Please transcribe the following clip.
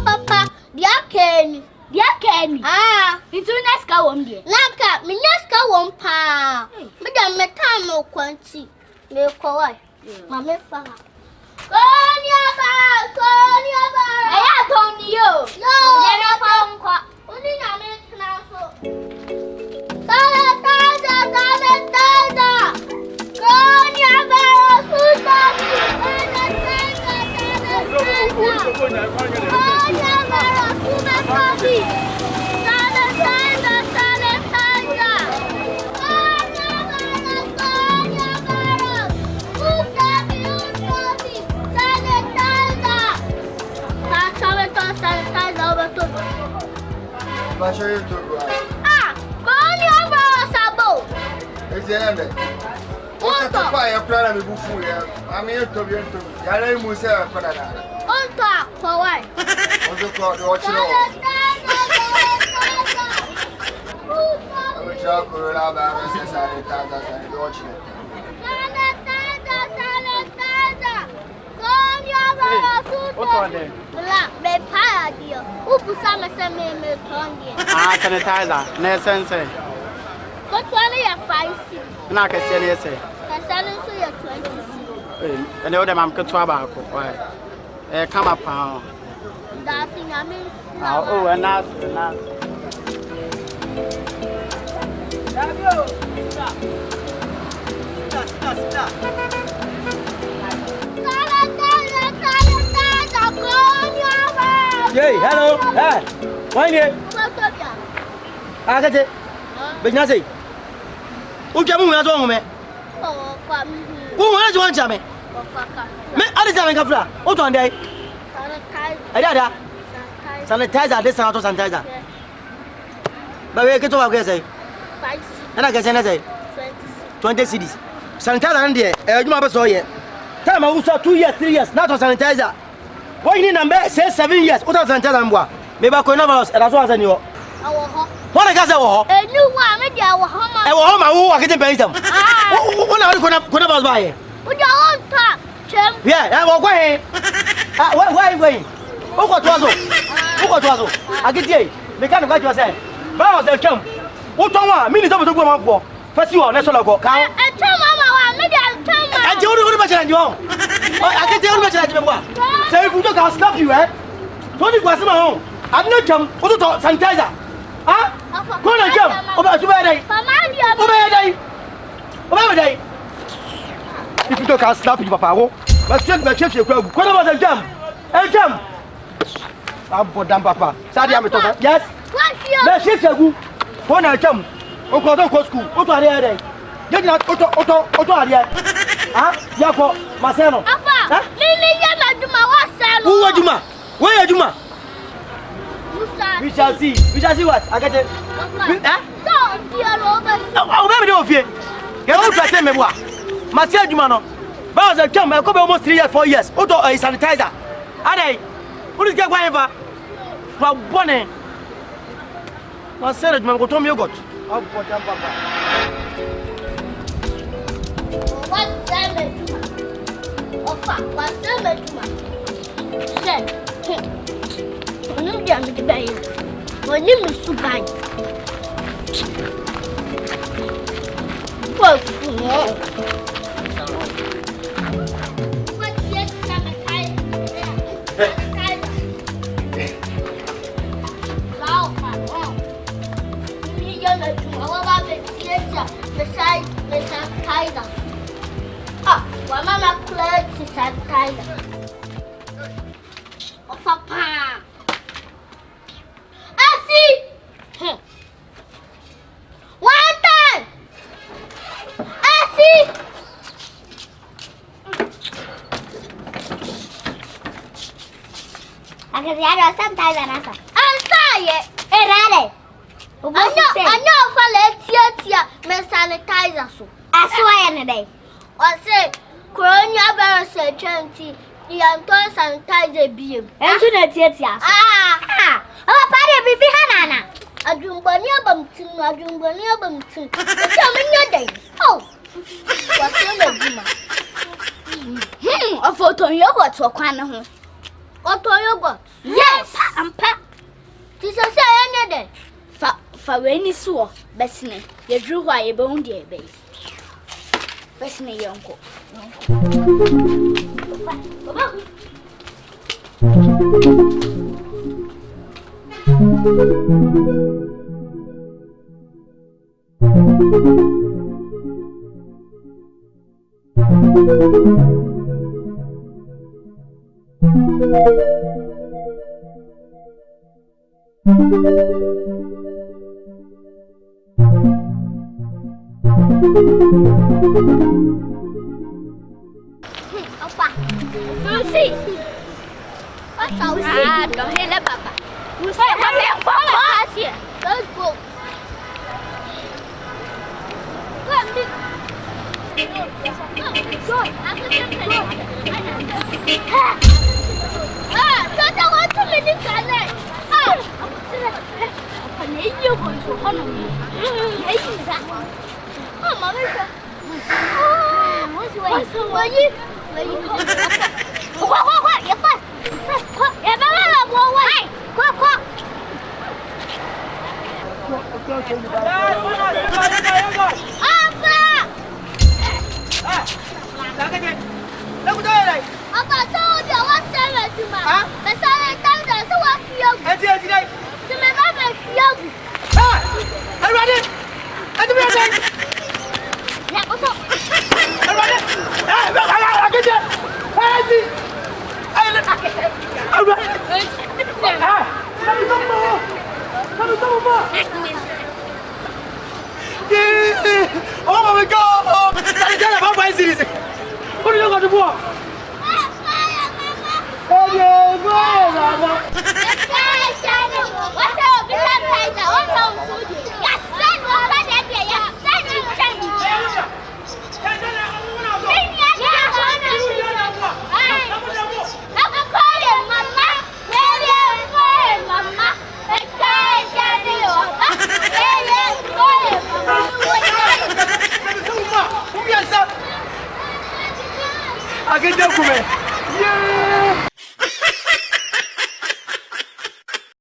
Papa, dear Kenny. Ah, it's a nice cow on there. Laka, me nice cow on pa. Madame Metamo Quanti. No, Kawai. Mamma Fala. Konya ba. I told you. No, you're not from Qua. Only a minute now. Konya ba. What's the fire plan of the I'm here to be into Yellow Musa for that. On top, for what? What's the clock? Watch it all. I will talk to Lava and watch it. Ah, sanitizer, no sense. What's one of your 5? Not a serious. I sell it to your 20. And the other man could talk about come up. That's in a minute. Oh, and that's Hey, hello. Hey, why here? Akete. Benyase. Ujamu ya zo ngome. Oh, family. Wo wona jo ancha me. Me adisa me kafra. O to andai. Ada. Sanitizer this na to sanitizer. Ba we ke to ba ke say. 5. Na ke say na say. 20 cedis. Sanitizer ndie ejuma be so ye. Time I was 2 years, 3 years, not on sanitizer. Why you need number say 7 years? What on sanitizer mbwa? Me ba ko na virus e da so asa ni ho. What I got say wo? E nu wa me dia wo ho ma. E wo ho ma wo Akete pay some. Wo na ko na virus ba ye. Wo dia on ta chem. Yeah, wo go he. Ah, where you going? Wo ko to aso. Akete, me kan go say. Virus e chem. Wo ton wa, mi ni so bo to gbo ma fo. Fasi wo na so lo ko. Ka. E chem mama wa me dia chem. Anje wo ba challenge wo. Akete wo ba challenge me bwa. Say if you don't slap you eh. Tony kwasi ma ho. Adno chem, wo to sanitizer. Ah? Go na chem. Oba tu ba dai. Oba dai. If you don't slap you papa wo. Ba check kwa. Go na ba jam. Jam. Abodam papa. Sadi am to. Yes. Na shift egu. Go na chem. O ko to school. O to are dai. Je na oto are. Ah? Ya ko maseno. Afa. Lili ya na duma wa selo. Who wajuma? Where ya duma? We shall see what? Akete. Eh? So, dear Robert. Oh, baby, don't fear. You won't try to tell me what. My said, you know. But I come, I come almost 3 years, 4 years. Auto a sanitizer. Ade, what is get whatever? For bonnet. My said, man, go to me, Yoghourt. I'll put them, papa. What's that? Oh, fuck, what's that? Said. Onu dia me bayi. Oni me suban. Pofu. What yet sanitize? Sao pa. Ni yo na tu wa be tieta. Me sanitizer. Ah, wa mama clothes sanitizer. Oh papa. One time. Akete ya sometimes anasa. Ansa ye. Erare. I know for let's tia. Me sanitizer so. I swear any day. Or say, coronavirus chanty, the Anton sanitizer beam. And to the theatre. Ah, our party be Hanana. A Jumbonia bumptin, a Jumbonia bumptin. Tell me your day. Oh, what's your name? A photo yogurt or quana. Auto yogurt. Yes, and pap. Tis a say any day. For any saw, Bessney, you drew why you bone dear baby. Bessney, uncle. Opa, Lucy. What's all that? Don't hit the papa. You say, come here, follow us here. Let's go. Come here. Go. Don't want to be in you going to honor me. Oh, Mama. What's where you? What? You're fast. You're better. Go. Papa told you what seven to my. But I can't do what you. To my mother, you. I'm ready. I'm ready. Yeah, what's up? I'm ready. Oh my God! What are you going to do? I get up from it. Yeah!